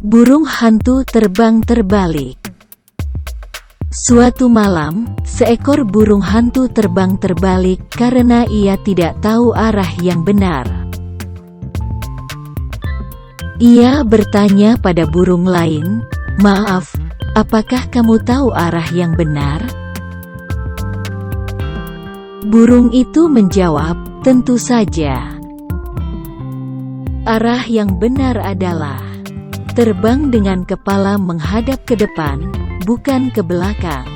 Burung hantu terbang terbalik. Suatu malam, seekor burung hantu terbang terbalik karena ia tidak tahu arah yang benar. Ia bertanya pada burung lain, "Maaf, apakah kamu tahu arah yang benar?" Burung itu menjawab, "Tentu saja. Arah yang benar adalah terbang dengan kepala menghadap ke depan, bukan ke belakang."